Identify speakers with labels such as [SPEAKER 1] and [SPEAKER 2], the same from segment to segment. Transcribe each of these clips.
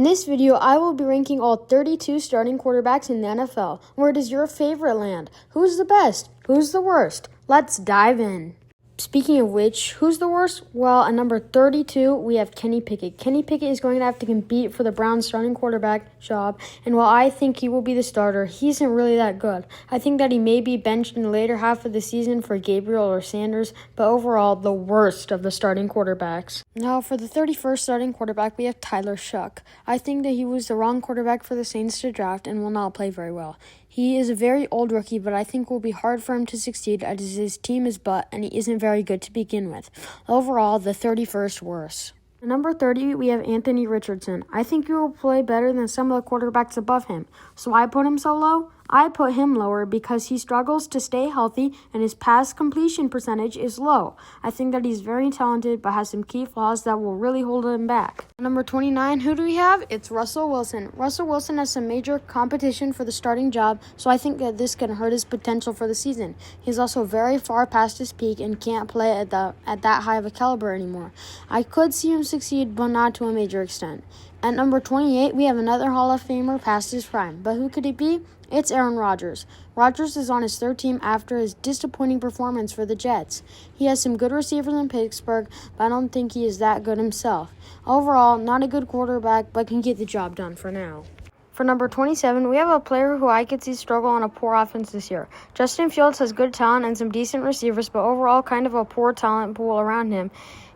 [SPEAKER 1] In this video, I will be ranking all 32 starting quarterbacks in the NFL. Where does your favorite land? Who's the best? Who's the worst? Let's dive in. Speaking of which, who's the worst? Well, at number 32, we have Kenny Pickett. Kenny Pickett is going to have to compete for the Browns starting quarterback job, and while I think he will be the starter, he isn't really that good. I think that he may be benched in the later half of the season for Gabriel or Sanders, but overall, the worst of the starting quarterbacks. Now, for the 31st starting quarterback, we have Tyler Shough. I think that he was the wrong quarterback for the Saints to draft and will not play very well. He is a very old rookie, but I think it will be hard for him to succeed as his team is butt and he isn't very good to begin with. Overall, the 31st worst. At number 30, we have Anthony Richardson. I think he will play better than some of the quarterbacks above him. So why put him so low? I put him lower because he struggles to stay healthy and his pass completion percentage is low. I think that he's very talented but has some key flaws that will really hold him back. Number 29, who do we have? It's Russell Wilson. Russell Wilson has some major competition for the starting job, so I think that this can hurt his potential for the season. He's also very far past his peak and can't play at that high of a caliber anymore. I could see him succeed, but not to a major extent. At number 28, we have another Hall of Famer past his prime. But who could it be? It's Aaron Rodgers. Rodgers is on his third team after his disappointing performance for the Jets. He has some good receivers in Pittsburgh, but I don't think he is that good himself. Overall, not a good quarterback, but can get the job done for now. For number 27, we have a player who I could see struggle on a poor offense this year. Justin Fields has good talent and some decent receivers, but overall kind of a poor talent pool around him.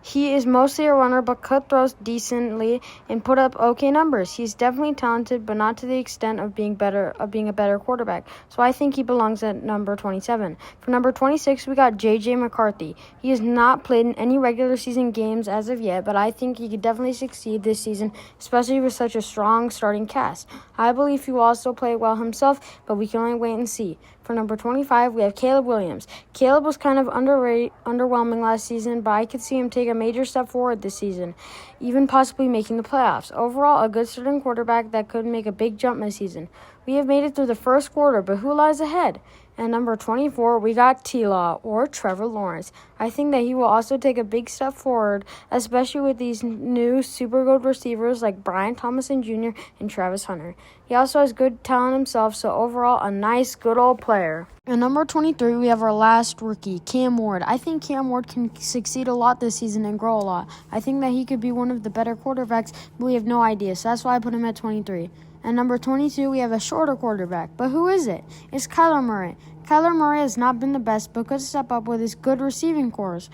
[SPEAKER 1] He is mostly a runner, but could throw decently and put up okay numbers. He's definitely talented, but not to the extent of being a better quarterback. So I think he belongs at number 27. For number 26, we got J.J. McCarthy. He has not played in any regular season games as of yet, but I think he could definitely succeed this season, especially with such a strong starting cast. I believe he will also play well himself, but we can only wait and see. For number 25, we have Caleb Williams. Caleb was kind of underwhelming last season, but I could see him take a major step forward this season, even possibly making the playoffs. Overall, a good starting quarterback that could make a big jump this season. We have made it through the first quarter, but who lies ahead? At number 24, we got T-Law, or Trevor Lawrence. I think that he will also take a big step forward, especially with these new super good receivers like Brian Thomason Jr. and Travis Hunter. He also has good talent himself, so overall, a nice, good old player. At number 23, we have our last rookie, Cam Ward. I think Cam Ward can succeed a lot this season and grow a lot. I think that he could be one of the better quarterbacks, but we have no idea, so that's why I put him at 23. At number 22, we have a shorter quarterback. But who is it? It's Kyler Murray. Kyler Murray has not been the best, but could step up with his good receiving cores.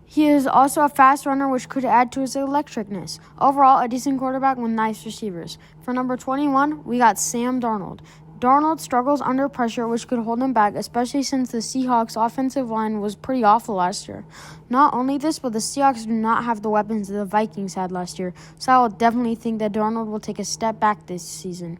[SPEAKER 1] He is also a fast runner, which could add to his electricness. Overall, a decent quarterback with nice receivers. For number 21, we got Sam Darnold. Darnold struggles under pressure, which could hold him back, especially since the Seahawks' offensive line was pretty awful last year. Not only this, but the Seahawks do not have the weapons that the Vikings had last year, so I will definitely think that Darnold will take a step back this season.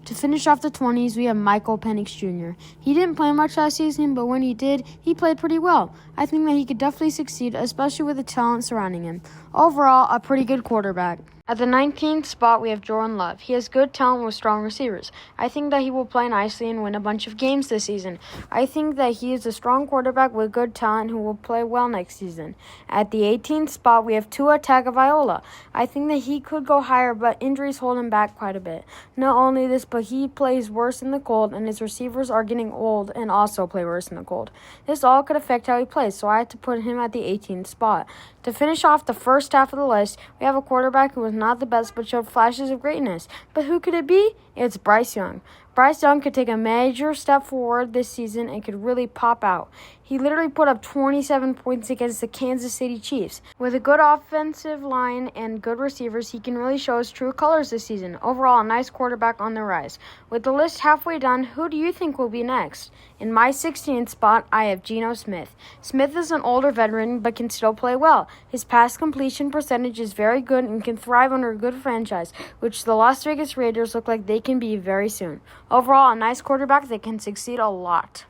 [SPEAKER 1] To finish off the 20s, we have Michael Penix Jr. He didn't play much last season, but when he did, he played pretty well. I think that he could definitely succeed, especially with the talent surrounding him. Overall, a pretty good quarterback. At the 19th spot, we have Jordan Love. He has good talent with strong receivers. I think that he will play nicely and win a bunch of games this season. I think that he is a strong quarterback with good talent who will play well next season. At the 18th spot, we have Tua Tagovailoa. I think that he could go higher, but injuries hold him back quite a bit. Not only this, but he plays worse in the cold, and his receivers are getting old and also play worse in the cold. This all could affect how he plays, so I had to put him at the 18th spot. To finish off the first half of the list, we have a quarterback who was not the best but showed flashes of greatness. But who could it be? It's Bryce Young. Bryce Young could take a major step forward this season and could really pop out. He literally put up 27 points against the Kansas City Chiefs. With a good offensive line and good receivers, he can really show his true colors this season. Overall, a nice quarterback on the rise. With the list halfway done, who do you think will be next? In my 16th spot, I have Geno Smith. Smith is an older veteran but can still play well. His pass completion percentage is very good and can thrive under a good franchise, which the Las Vegas Raiders look like they can be very soon. Overall, a nice quarterback that can succeed a lot.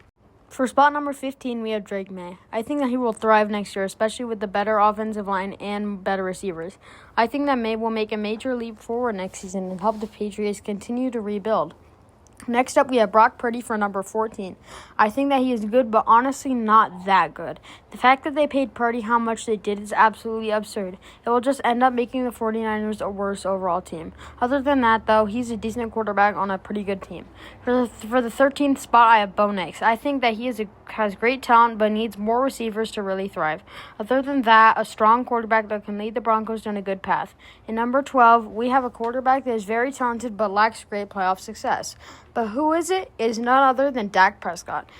[SPEAKER 1] For spot number 15, we have Drake May. I think that he will thrive next year, especially with the better offensive line and better receivers. I think that May will make a major leap forward next season and help the Patriots continue to rebuild. Next up, we have Brock Purdy for number 14. I think that he is good, but honestly not that good. The fact that they paid Purdy how much they did is absolutely absurd. It will just end up making the 49ers a worse overall team. Other than that, though, he's a decent quarterback on a pretty good team. For the 13th spot, I have Bo Nix. I think that he has great talent, but needs more receivers to really thrive. Other than that, a strong quarterback that can lead the Broncos down a good path. In number 12, we have a quarterback that is very talented, but lacks great playoff success. But who is it? It is none other than Dak Prescott.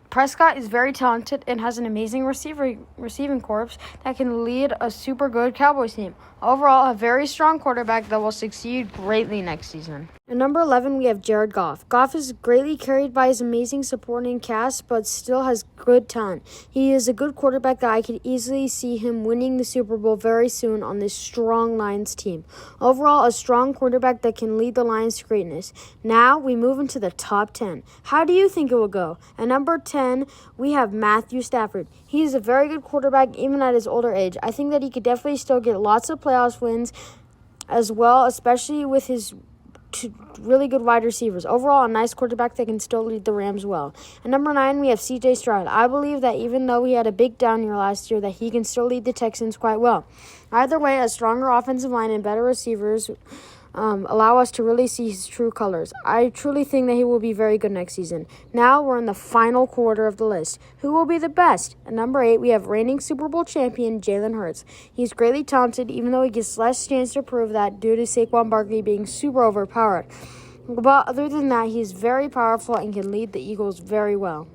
[SPEAKER 1] Prescott is very talented and has an amazing receiving corps that can lead a super good Cowboys team. Overall, a very strong quarterback that will succeed greatly next season. At number 11, we have Jared Goff. Goff is greatly carried by his amazing supporting cast, but still has good talent. He is a good quarterback that I could easily see him winning the Super Bowl very soon on this strong Lions team. Overall, a strong quarterback that can lead the Lions to greatness. Now, we move into the top 10. How do you think it will go? At number 10, we have Matthew Stafford. He is a very good quarterback even at his older age. I think that he could definitely still get lots of playoffs wins as well, especially with his really good wide receivers. Overall, a nice quarterback that can still lead the Rams well. At number 9, we have C.J. Stroud. I believe that even though he had a big down year last year, that he can still lead the Texans quite well. Either way, a stronger offensive line and better receivers allow us to really see his true colors. I truly think that he will be very good next season. Now we're in the final quarter of the list. Who will be the best? At number 8, we have reigning Super Bowl champion Jalen Hurts. He's greatly talented, even though he gets less chance to prove that due to Saquon Barkley being super overpowered. But other than that, he's very powerful and can lead the Eagles very well.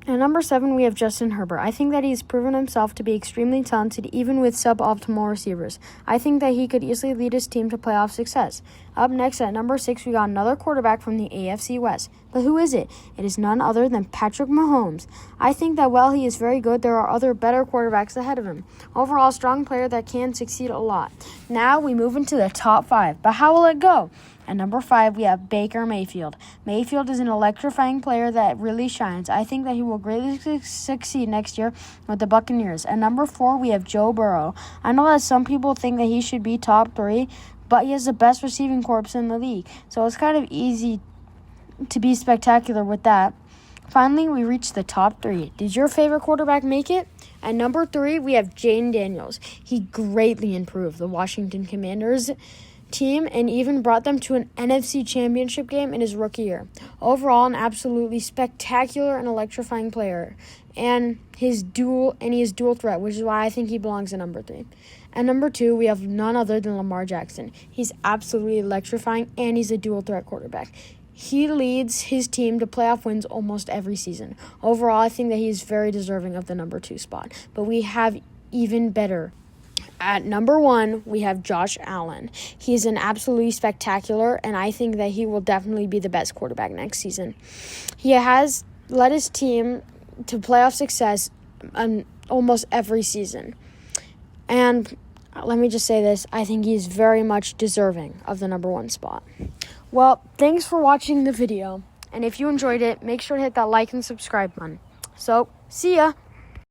[SPEAKER 1] At number 7, we have Justin Herbert. I think that he's proven himself to be extremely talented even with suboptimal receivers. I think that he could easily lead his team to playoff success. Up next at number 6, we got another quarterback from the AFC West. But who is it? It is none other than Patrick Mahomes. I think that while he is very good, there are other better quarterbacks ahead of him. Overall, a strong player that can succeed a lot. Now we move into the top 5. But how will it go? At number 5, we have Baker Mayfield. Mayfield is an electrifying player that really shines. I think that he will greatly succeed next year with the Buccaneers. At number 4, we have Joe Burrow. I know that some people think that he should be top 3, but he has the best receiving corps in the league. So it's kind of easy to be spectacular with that. Finally, we reach the top 3. Did your favorite quarterback make it? At number 3, we have Jayden Daniels. He greatly improved the Washington Commanders team and even brought them to an NFC championship game in his rookie year. Overall, an absolutely spectacular and electrifying player. And he is dual threat, which is why I think he belongs at number 3. At number 2, we have none other than Lamar Jackson. He's absolutely electrifying and he's a dual threat quarterback. He leads his team to playoff wins almost every season. Overall, I think that he's very deserving of the number 2 spot. But we have even better. At number 1, we have Josh Allen. He's an absolutely spectacular, and I think that he will definitely be the best quarterback next season. He has led his team to playoff success almost every season. And let me just say this, I think he's very much deserving of the number 1 spot. Well, thanks for watching the video. And if you enjoyed it, make sure to hit that like and subscribe button. So, see ya!